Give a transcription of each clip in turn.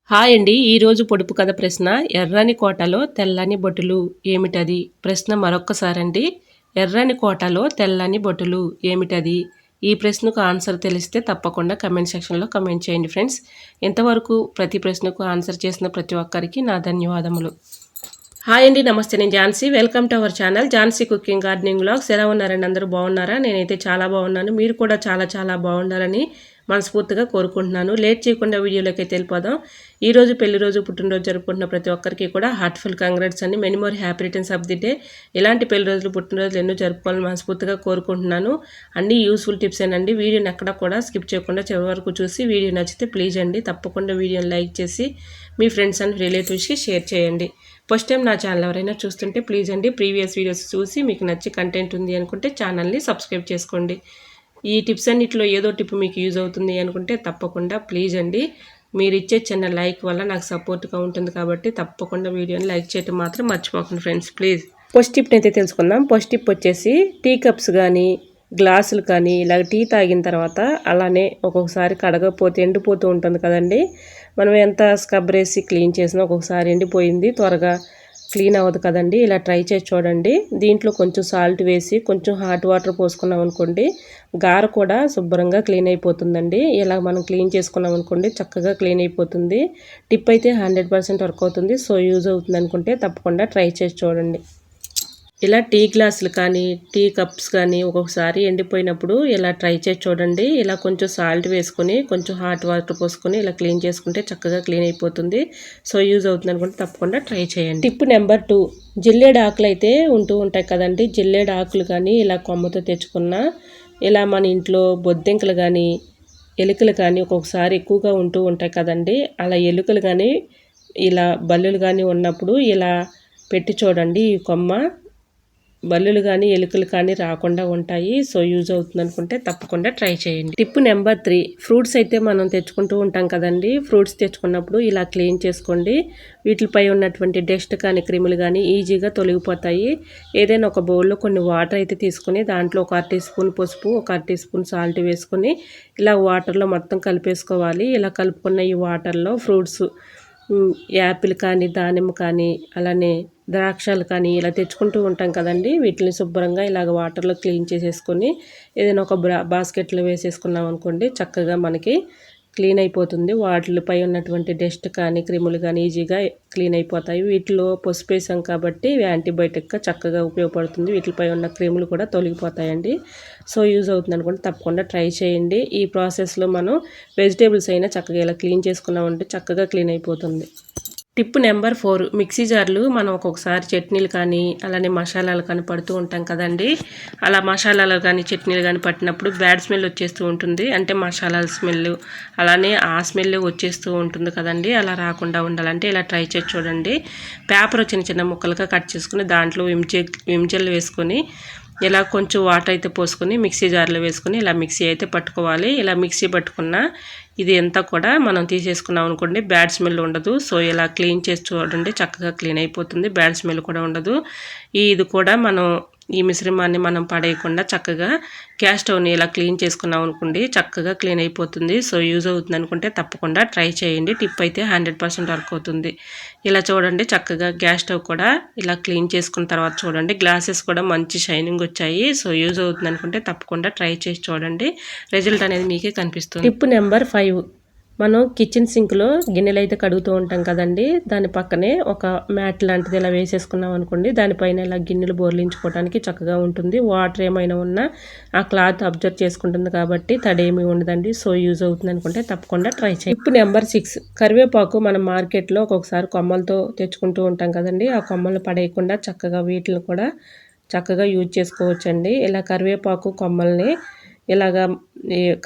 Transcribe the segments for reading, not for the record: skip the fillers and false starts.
Hi అండి. ఈరోజు పొడుపు కథ ప్రశ్న ఎర్రని కోటలో తెల్లని బొట్టులు ఏమిటది? ప్రశ్న మరొక్కసారండి. ఎర్రని కోటలో తెల్లని బొట్టులు ఏమిటది? ఈ ప్రశ్నకు ఆన్సర్ తెలిస్తే తప్పకుండా కమెంట్ సెక్షన్‌లో కమెంట్ చేయండి ఫ్రెండ్స్. ఇంతవరకు ప్రతి ప్రశ్నకు ఆన్సర్ చేసిన ప్రతి ఒక్కరికి నా ధన్యవాదములు. హాయ్ అండి. నమస్తే. నేను Jhansi. Welcome to our channel Jhansi cooking gardening vlogs. ఎలా ఉన్నారండి? అందరూ బాగున్నారా? నేనైతే చాలా బాగున్నాను. మీరు కూడా చాలా బాగుండాలని మనస్ఫూర్తిగా కోరుకుంటున్నాను. లేట్ చేయకుండా వీడియోలోకి అయితే వెళ్ళిపోదాం. ఈరోజు పెళ్లి రోజు, పుట్టినరోజు జరుపుకుంటున్న ప్రతి ఒక్కరికి కూడా హార్ట్ఫుల్ కంగ్రాట్స్ అండి. Many more happy returns of the day. ఇలాంటి పెళ్లి రోజులు, పుట్టినరోజులు ఎన్నో జరుపుకోవాలని మనస్ఫూర్తిగా కోరుకుంటున్నాను. అన్ని యూస్ఫుల్ టిప్స్ ఏనండి. వీడియోని ఎక్కడ కూడా స్కిప్ చేయకుండా చివరి వరకు చూసి వీడియో నచ్చితే ప్లీజ్ అండి తప్పకుండా వీడియోని లైక్ చేసి మీ ఫ్రెండ్స్ అండ్ రిలేటివ్స్కి షేర్ చేయండి. ఫస్ట్ టైం నా ఛానల్ ఎవరైనా చూస్తుంటే ప్లీజ్ అండి ప్రీవియస్ వీడియోస్ చూసి మీకు నచ్చి కంటెంట్ ఉంది అనుకుంటే ఛానల్ని సబ్స్క్రైబ్ చేసుకోండి. ఈ టిప్స్ అన్నిటిలో ఏదో టిప్ మీకు యూజ్ అవుతుంది అనుకుంటే తప్పకుండా ప్లీజ్ అండి మీరు ఇచ్చే చిన్న లైక్ వల్ల నాకు సపోర్ట్గా ఉంటుంది కాబట్టి తప్పకుండా వీడియోని లైక్ చేయడం మాత్రం మర్చిపోకండి ఫ్రెండ్స్ ప్లీజ్. ఫస్ట్ టిప్ని అయితే తెలుసుకుందాం. ఫస్ట్ టిప్ వచ్చేసి టీ కప్స్ కానీ గ్లాసులు కానీ ఇలా టీ తాగిన తర్వాత అలానే ఒక్కొక్కసారి కడగకపోతే ఎండిపోతూ ఉంటుంది కదండి. మనం ఎంత స్క్రబ్ వేసి క్లీన్ చేసినా ఒక్కొక్కసారి ఎండిపోయింది త్వరగా క్లీన్ అవ్వదు కదండి. ఇలా ట్రై చేసి చూడండి. దీంట్లో కొంచెం సాల్ట్ వేసి కొంచెం హాట్ వాటర్ పోసుకున్నాం అనుకోండి గార కూడా శుభ్రంగా క్లీన్ అయిపోతుందండి. ఇలా మనం క్లీన్ చేసుకున్నాం అనుకోండి చక్కగా క్లీన్ అయిపోతుంది. టిప్ అయితే 100% వర్క్ అవుతుంది. సో యూజ్ అవుతుంది అనుకుంటే తప్పకుండా ట్రై చేసి చూడండి. ఇలా టీ గ్లాసులు కానీ టీ కప్స్ కానీ ఒక్కొక్కసారి ఎండిపోయినప్పుడు ఇలా ట్రై చేసి చూడండి. ఇలా కొంచెం సాల్ట్ వేసుకొని కొంచెం హాట్ వాటర్ పోసుకొని ఇలా క్లీన్ చేసుకుంటే చక్కగా క్లీన్ అయిపోతుంది. సో యూజ్ అవుతుంది అనుకుంటే తప్పకుండా ట్రై చేయండి. టిప్ నెంబర్ 2, జిల్లేడు ఆకులు అయితే ఉంటూ ఉంటాయి కదండి. జిల్లేడు ఆకులు కానీ ఇలా కొమ్మతో తెచ్చుకున్న ఇలా మన ఇంట్లో బొద్దింకలు కానీ ఎలుకలు కానీ ఒక్కొక్కసారి ఎక్కువగా ఉంటూ ఉంటాయి కదండి. అలా ఎలుకలు కానీ ఇలా బల్లులు కానీ ఉన్నప్పుడు ఇలా పెట్టి చూడండి. ఈ కొమ్మ బల్లులు కానీ ఎలుకలు కానీ రాకుండా ఉంటాయి. సో యూజ్ అవుతుంది అనుకుంటే తప్పకుండా ట్రై చేయండి. టిప్ నెంబర్ 3, ఫ్రూట్స్ అయితే మనం తెచ్చుకుంటూ ఉంటాం కదండి. ఫ్రూట్స్ తెచ్చుకున్నప్పుడు ఇలా క్లీన్ చేసుకోండి. వీటిపై ఉన్నటువంటి డస్ట్ కానీ క్రిములు కానీ ఈజీగా తొలగిపోతాయి. ఏదైనా ఒక బౌల్లో కొన్ని వాటర్ అయితే తీసుకుని దాంట్లో ఒక 1 టీ స్పూన్ పసుపు, ఒక 1 టీ స్పూన్ సాల్ట్ వేసుకొని ఇలా వాటర్లో మొత్తం కలిపేసుకోవాలి. ఇలా కలుపుకున్న ఈ వాటర్లో ఫ్రూట్స్ యాపిల్ కానీ దానిమ్మ కానీ అలానే ద్రాక్షలు కానీ ఇలా తెచ్చుకుంటూ ఉంటాం కదండి. వీటిని శుభ్రంగా ఇలాగ వాటర్లో క్లీన్ చేసేసుకొని ఏదైనా ఒక బాస్కెట్లో వేసేసుకున్నాం అనుకోండి చక్కగా మనకి క్లీన్ అయిపోతుంది. వాటిపై ఉన్నటువంటి డస్ట్ కానీ క్రిములు కానీ ఈజీగా క్లీన్ అయిపోతాయి. వీటిలో పసుపు వేసాం కాబట్టి ఇవి యాంటీబయాటిక్గా చక్కగా ఉపయోగపడుతుంది. వీటిపై ఉన్న క్రిములు కూడా తొలగిపోతాయండి. సో యూజ్ అవుతుంది అనుకుంటే తప్పకుండా ట్రై చేయండి. ఈ ప్రాసెస్లో మనం వెజిటేబుల్స్ అయినా చక్కగా ఇలా క్లీన్ చేసుకున్నామంటే చక్కగా క్లీన్ అయిపోతుంది. టిప్ నెంబర్ 4, మిక్సీ జార్లు మనం ఒక్కొక్కసారి చట్నీలు కానీ అలానే మసాలాలు కానీ పడుతూ ఉంటాం కదండి. అలా మసాలాలు కానీ చట్నీలు కానీ పట్టినప్పుడు బ్యాడ్ స్మెల్ వచ్చేస్తూ ఉంటుంది. అంటే మసాలాల స్మెల్ అలానే ఆ స్మెల్ వచ్చేస్తూ ఉంటుంది కదండి. అలా రాకుండా ఉండాలంటే ఇలా ట్రై చేసి చూడండి. పేపర్ చిన్న ముక్కలుగా కట్ చేసుకుని దాంట్లో విమ్ జెల్ వేసుకొని ఇలా కొంచెం వాటర్ అయితే పోసుకొని మిక్సీ జార్లో వేసుకొని ఇలా మిక్సీ అయితే పట్టుకోవాలి. ఇలా మిక్సీ పట్టుకున్న ఇది అంతా కూడా మనం తీసేసుకున్నాం అనుకోండి బ్యాడ్ స్మెల్ ఉండదు. సో ఇలా క్లీన్ చేసి చూడండి చక్కగా క్లీన్ అయిపోతుంది. బ్యాడ్ స్మెల్ కూడా ఉండదు. ఇది కూడా మనం ఈ మిశ్రమాన్ని మనం పడేయకుండా చక్కగా గ్యాస్ స్టవ్ని ఇలా క్లీన్ చేసుకున్నాం అనుకోండి చక్కగా క్లీన్ అయిపోతుంది. సో యూజ్ అవుతుంది అనుకుంటే తప్పకుండా ట్రై చేయండి. టిప్ అయితే 100% వర్క్ అవుతుంది. ఇలా చూడండి చక్కగా గ్యాస్ స్టవ్ కూడా ఇలా క్లీన్ చేసుకున్న తర్వాత చూడండి గ్లాసెస్ కూడా మంచి షైనింగ్ వచ్చాయి. సో యూజ్ అవుతుంది అనుకుంటే తప్పకుండా ట్రై చేసి చూడండి. రిజల్ట్ అనేది మీకే కనిపిస్తుంది. టిప్ నెంబర్ 5, మనం కిచెన్ సింక్లో గిన్నెలు అయితే కడుగుతూ ఉంటాం కదండి. దాని పక్కనే ఒక మ్యాట్ లాంటిది ఇలా వేసేసుకున్నాం అనుకోండి దానిపైన ఇలా గిన్నెలు బోర్లించుకోవడానికి చక్కగా ఉంటుంది. వాటర్ ఏమైనా ఉన్నా ఆ క్లాత్ అబ్జర్వ్ చేసుకుంటుంది కాబట్టి తడేమీ ఉండదండి. సో యూజ్ అవుతుంది అనుకుంటే తప్పకుండా ట్రై చేయండి. టిప్ నెంబర్ 6, కరివేపాకు మనం మార్కెట్లో ఒక్కొక్కసారి కొమ్మలతో తెచ్చుకుంటూ ఉంటాం కదండి. ఆ కొమ్మలు పడేయకుండా చక్కగా వీటిని కూడా చక్కగా యూజ్ చేసుకోవచ్చండి. ఇలా కరివేపాకు కొమ్మల్ని ఇలాగా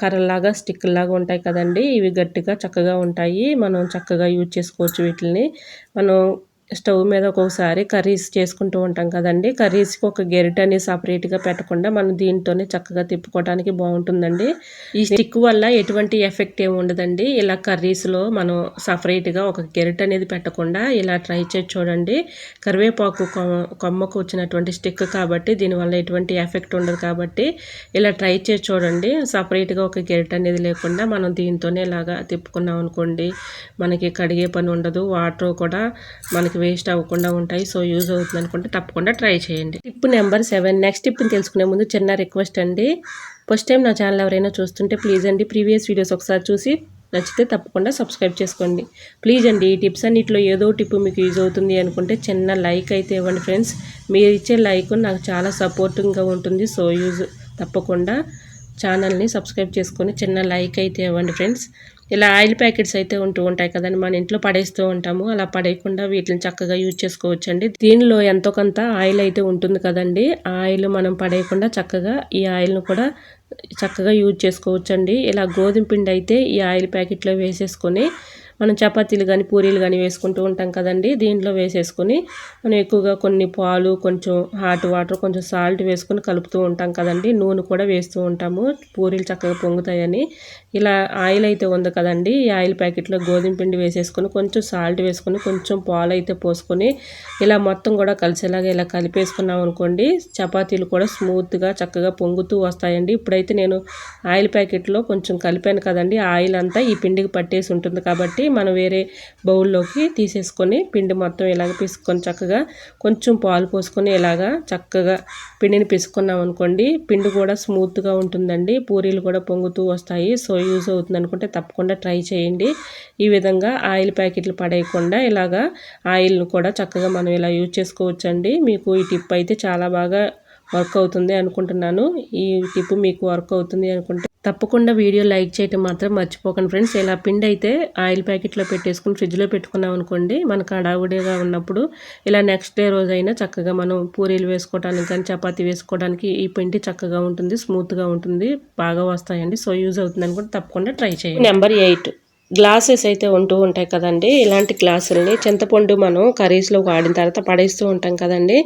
కర్రలాగా స్టిక్లాగా ఉంటాయి కదండి. ఇవి గట్టిగా చక్కగా ఉంటాయి. మనం చక్కగా యూజ్ చేసుకోవచ్చు. వీటిని మనం స్టవ్ మీద ఒక్కొక్కసారి కర్రీస్ చేసుకుంటూ ఉంటాం కదండి. కర్రీస్కి ఒక గెరిటని సపరేట్గా పెట్టకుండా మనం దీంతోనే చక్కగా తిప్పుకోవడానికి బాగుంటుందండి. ఈ స్టిక్ వల్ల ఎటువంటి ఎఫెక్ట్ ఏమి ఉండదండి. ఇలా కర్రీస్లో మనం సపరేట్గా ఒక గెరిట అనేది పెట్టకుండా ఇలా ట్రై చేసి చూడండి. కరివేపాకు కొమ్మకు వచ్చినటువంటి స్టిక్ కాబట్టి దీనివల్ల ఎటువంటి ఎఫెక్ట్ ఉండదు కాబట్టి ఇలా ట్రై చేసి చూడండి. సపరేట్గా ఒక గెరిట అనేది లేకుండా మనం దీంతోనే ఇలాగా తిప్పుకున్నాం అనుకోండి, మనకి కడిగే పని ఉండదు, వాటర్ కూడా మనకి వేస్ట్ అవ్వకుండా ఉంటాయి. సో యూజ్ అవుతుంది అనుకుంటే తప్పకుండా ట్రై చేయండి. Tip number 7. నెక్స్ట్ టిప్ని తెలుసుకునే ముందు చిన్న రిక్వెస్ట్ అండి. ఫస్ట్ టైం నా ఛానల్ ఎవరైనా చూస్తుంటే ప్లీజ్ అండి ప్రీవియస్ వీడియోస్ ఒకసారి చూసి నచ్చితే తప్పకుండా సబ్స్క్రైబ్ చేసుకోండి. ప్లీజ్ అండి ఈ టిప్స్ అన్నింటిలో ఏదో టిప్ మీకు యూజ్ అవుతుంది అనుకుంటే చిన్న లైక్ అయితే ఇవ్వండి ఫ్రెండ్స్. మీరు ఇచ్చే లైక్ నాకు చాలా సపోర్టింగ్గా ఉంటుంది. సో యూజ్ తప్పకుండా ఛానల్ని సబ్స్క్రైబ్ చేసుకొని చిన్న లైక్ అయితే ఇవ్వండి ఫ్రెండ్స్. ఇలా ఆయిల్ ప్యాకెట్స్ అయితే ఉంటూ ఉంటాయి కదండి, మన ఇంట్లో పడేస్తూ ఉంటాము. అలా పడేయకుండా వీటిని చక్కగా యూజ్ చేసుకోవచ్చండి. దీనిలో ఎంతో కొంత ఆయిల్ అయితే ఉంటుంది కదండి. ఆ ఆయిల్ మనం పడేయకుండా చక్కగా ఈ ఆయిల్ను కూడా చక్కగా యూజ్ చేసుకోవచ్చండి. ఇలా గోధుమ పిండి అయితే ఈ ఆయిల్ ప్యాకెట్లో వేసేసుకొని మనం చపాతీలు కానీ పూరీలు కానీ వేసుకుంటూ ఉంటాం కదండి. దీంట్లో వేసేసుకొని మనం ఎక్కువగా కొన్ని పాలు, కొంచెం హాట్ వాటర్, కొంచెం సాల్ట్ వేసుకొని కలుపుతూ ఉంటాం కదండి. నూనె కూడా వేస్తూ ఉంటాము పూరీలు చక్కగా పొంగుతాయని. ఇలా ఆయిల్ అయితే ఉంది కదండి, ఈ ఆయిల్ ప్యాకెట్లో గోధుమ పిండి వేసేసుకొని కొంచెం సాల్ట్ వేసుకొని కొంచెం పాలు అయితే పోసుకొని ఇలా మొత్తం కూడా కలిసేలాగా ఇలా కలిపేసుకున్నాం అనుకోండి, చపాతీలు కూడా స్మూత్గా చక్కగా పొంగుతూ వస్తాయండి. ఇప్పుడైతే నేను ఆయిల్ ప్యాకెట్లో కొంచెం కలిపాను కదండి, ఆయిల్ అంతా ఈ పిండికి పట్టేసి ఉంటుంది కాబట్టి మనం వేరే బౌల్లోకి తీసేసుకొని పిండి మొత్తం ఇలాగ పిసుకొని చక్కగా కొంచెం పాలు పోసుకొని ఇలాగా చక్కగా పిండిని పిసుకున్నాం అనుకోండి, పిండి కూడా స్మూత్గా ఉంటుందండి, పూరీలు కూడా పొంగుతూ వస్తాయి. సో యూజ్ అవుతుంది అనుకుంటే తప్పకుండా ట్రై చేయండి. ఈ విధంగా ఆయిల్ ప్యాకెట్లు పడేయకుండా ఇలాగా ఆయిల్ను కూడా చక్కగా మనం ఇలా యూజ్ చేసుకోవచ్చండి. మీకు ఈ టిప్ అయితే చాలా బాగా వర్క్ అవుతుంది అనుకుంటున్నాను. ఈ టిప్ మీకు వర్క్ అవుతుంది అనుకుంటే తప్పకుండా వీడియో లైక్ చేయటం మాత్రం మర్చిపోకండి ఫ్రెండ్స్. ఇలా పిండి అయితే ఆయిల్ ప్యాకెట్లో పెట్టేసుకుని ఫ్రిడ్జ్లో పెట్టుకున్నాం అనుకోండి, మనకు హడావుడిగా ఉన్నప్పుడు ఇలా నెక్స్ట్ డే రోజైనా చక్కగా మనం పూరీలు వేసుకోవడానికి కానీ చపాతీ వేసుకోవడానికి ఈ పిండి చక్కగా ఉంటుంది, స్మూత్గా ఉంటుంది, బాగా వస్తాయండి. సో యూజ్ అవుతుంది అనుకుంటే తప్పకుండా ట్రై చేయండి. నెంబర్ 8. గ్లాసెస్ అయితే ఉంటూ ఉంటాయి కదండి. ఇలాంటి గ్లాసుల్ని చింతపండు మనం కర్రీస్లో వాడిన తర్వాత పడేస్తూ ఉంటాం కదండి,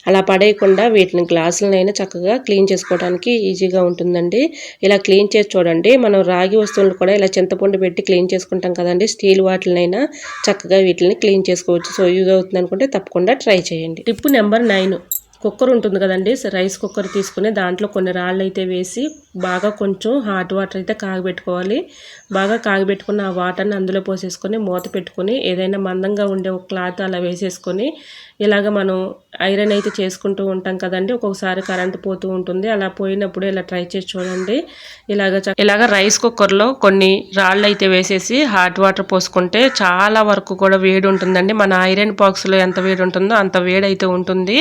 అలా పడేయకుండా వీటిని గ్లాసులనైనా చక్కగా క్లీన్ చేసుకోవడానికి ఈజీగా ఉంటుందండి. ఇలా క్లీన్ చేసి చూడండి. మనం రాగి వస్తువులను కూడా ఇలా చింతపండు పెట్టి క్లీన్ చేసుకుంటాం కదండి, స్టీల్ వాటినైనా చక్కగా వీటిని క్లీన్ చేసుకోవచ్చు. సో యూజ్ అవుతుంది అనుకుంటే తప్పకుండా ట్రై చేయండి. Tip number 9. కుక్కర్ ఉంటుంది కదండి, రైస్ కుక్కర్ తీసుకుని దాంట్లో కొన్ని రాళ్ళు అయితే వేసి బాగా కొంచెం హాట్ వాటర్ అయితే కాగబెట్టుకోవాలి. బాగా కాగబెట్టుకున్న ఆ వాటర్ని అందులో పోసేసుకొని మూత పెట్టుకొని ఏదైనా మందంగా ఉండే ఒక క్లాత్ అలా వేసేసుకొని ఇలాగ మనం ఐరన్ అయితే చేసుకుంటూ ఉంటాం కదండి. ఒక్కొక్కసారి కరెంట్ పోతూ ఉంటుంది, అలా పోయినప్పుడు ఇలా ట్రై చేసి చూడండి. ఇలాగ రైస్ కుక్కర్లో కొన్ని రాళ్ళు అయితే వేసేసి హాట్ వాటర్ పోసుకుంటే చాలా వరకు కూడా వేడి ఉంటుందండి. మన ఐరన్ బాక్స్లో ఎంత వేడి ఉంటుందో అంత వేడి అయితే ఉంటుంది.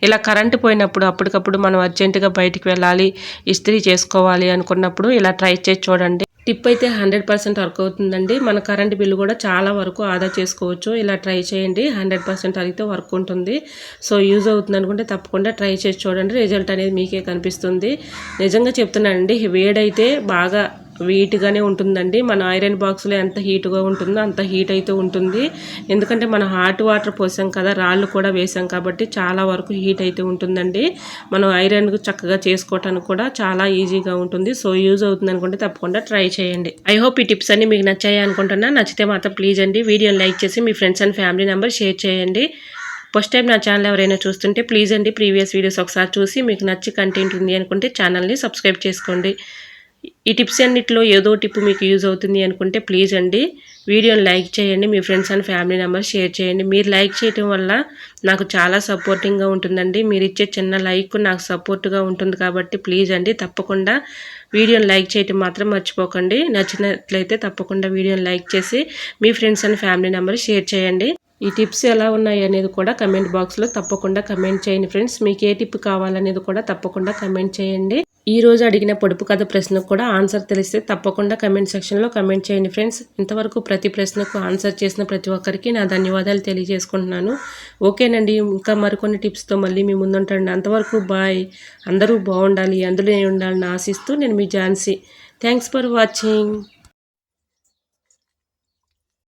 ఇలా కరెంటు పోయినప్పుడు అప్పటికప్పుడు మనం అర్జెంటుగా బయటికి వెళ్ళాలి, ఇస్త్రీ చేసుకోవాలి అనుకున్నప్పుడు ఇలా ట్రై చేసి చూడండి. టిప్ అయితే 100% వర్క్ అవుతుందండి. మన కరెంట్ బిల్లు కూడా చాలా వరకు ఆదా చేసుకోవచ్చు. ఇలా ట్రై చేయండి, 100% అయితే వర్క్ ఉంటుంది. సో యూజ్ అవుతుంది అనుకుంటే తప్పకుండా ట్రై చేసి చూడండి. రిజల్ట్ అనేది మీకే కనిపిస్తుంది. నిజంగా చెప్తున్నానండి, వేడైతే బాగా వెయిట్గానే ఉంటుందండి. మన ఐరన్ బాక్స్లో ఎంత హీట్గా ఉంటుందో అంత హీట్ అయితే ఉంటుంది. ఎందుకంటే మనం హాట్ వాటర్ పోసాం కదా, రాళ్ళు కూడా వేసాం కాబట్టి చాలా వరకు హీట్ అయితే ఉంటుందండి. మనం ఐరన్ చక్కగా చేసుకోవటానికి కూడా చాలా ఈజీగా ఉంటుంది. సో యూజ్ అవుతుంది అనుకుంటే తప్పకుండా ట్రై చేయండి. ఐ హోప్ ఈ టిప్స్ అన్ని మీకు నచ్చాయి అనుకుంటున్నా. నచ్చితే మాత్రం ప్లీజ్ అండి వీడియోని లైక్ చేసి మీ friends and family member share చేయండి. ఫస్ట్ టైం నా ఛానల్ ఎవరైనా చూస్తుంటే ప్లీజ్ అండి ప్రీవియస్ వీడియోస్ ఒకసారి చూసి మీకు నచ్చి కంటెంట్ ఉంది అనుకుంటే ఛానల్ని సబ్స్క్రైబ్ చేసుకోండి. ఈ టిప్స్ అన్నిటిలో ఏదో టిప్ మీకు యూజ్ అవుతుంది అనుకుంటే ప్లీజ్ అండి వీడియోని లైక్ చేయండి, మీ friends and family members share చేయండి. మీరు లైక్ చేయడం వల్ల నాకు చాలా సపోర్టింగ్గా ఉంటుందండి. మీరు ఇచ్చే చిన్న లైక్ నాకు సపోర్ట్గా ఉంటుంది కాబట్టి ప్లీజ్ అండి తప్పకుండా వీడియోని లైక్ చేయడం మాత్రం మర్చిపోకండి. నచ్చినట్లయితే తప్పకుండా వీడియోని లైక్ చేసి మీ friends and family members share చేయండి. ఈ టిప్స్ ఎలా ఉన్నాయి అనేది కూడా కమెంట్ బాక్స్లో తప్పకుండా కమెంట్ చేయండి ఫ్రెండ్స్. మీకు ఏ టిప్ కావాలనేది కూడా తప్పకుండా కమెంట్ చేయండి. ఈ రోజు అడిగిన పొడుపు కథ ప్రశ్నకు కూడా ఆన్సర్ తెలిస్తే తప్పకుండా కమెంట్ సెక్షన్లో కమెంట్ చేయండి ఫ్రెండ్స్. ఇంతవరకు ప్రతి ప్రశ్నకు ఆన్సర్ చేసిన ప్రతి ఒక్కరికి నా ధన్యవాదాలు తెలియజేసుకుంటున్నాను. ఓకేనండి, ఇంకా మరికొన్ని టిప్స్తో మళ్ళీ మీ ముందుంటాను. అంతవరకు బాయ్. అందరూ బాగుండాలి, అందులో ఉండాలని ఆశిస్తూ నేను మీ ఝాన్సీ. Thanks for watching.